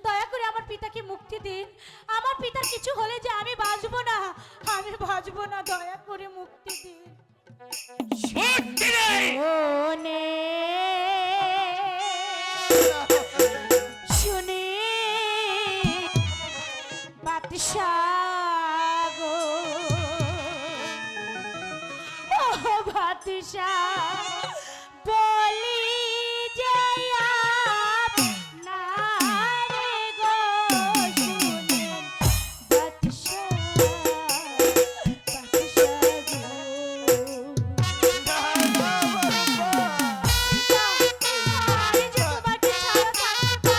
দয়া করে আমার পিতাকে মুক্তি দিন। আমার পিতার কিছু হলে যে আমি বাঁচবো না, আমি বাঁচবো না, দয়া করে মুক্তি দিন। মুক্তি নেই। শোনে শুনে বাদশাহ গো, ও বাদশাহ বলি যে আপনারে গো, শুনেন বাদশাহ, বাদশাহ গো। আমি যে তোমাকে ছাড়া থাকতে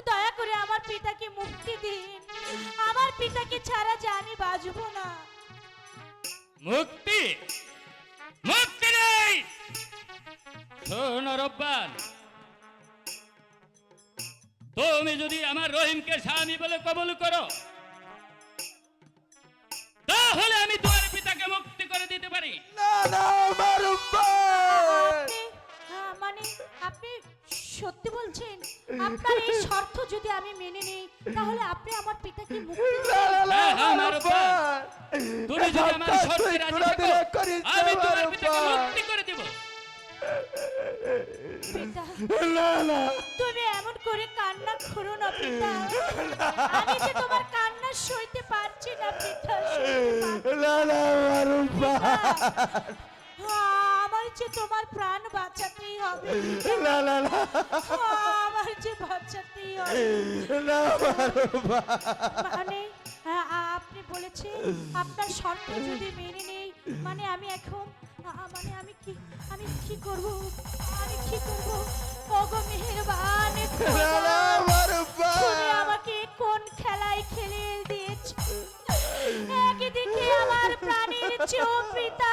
দয়া করে আমার পিতাকে মুক্তি দিন। আমার পিতাকে ছাড়া যে আমি বাঁচবো না। মুক্তি মুক্তি নেই। শোন রব্বান, তুমি যদি আমার রহিমকে স্বামী বলে কবুল করো, তাহলে আমি তোমার পিতাকে মুক্তি করে দিতে পারি। মানে আপনি সত্যি বলছেন? আপনার এই শর্ত যদি আমি মেনে নিই, তাহলে আপনি আমার পিতাকে মুক্তি দিবেন? হ্যাঁ, আমার রব্বান, তুমি যদি আমার শর্তে রাজি থাকো, আমি তোমার পিতাকে মুক্তি করে দেব। পিতা, তুমি এমন করে কান্না করো না পিতা। আমি যে তোমার কান্না সইতে পারছি না পিতা, সইতে পারছি না। আমার যে তোমার প্রাণ বাঁচাতেই হবে। আমার যে বাঁচাতেই হবে। মানে আপনি বলেছেন আপনার শর্ত যদি মেনে নেই, মানে আমি এখন মানে আমি কি করব? আমি কি করব? ওগো মেহেরবান, তুমি আমাকে কোন খেলায় খেলিয়ে দিয়েছো? একদিকে আমার প্রাণের চেয়েও পিতা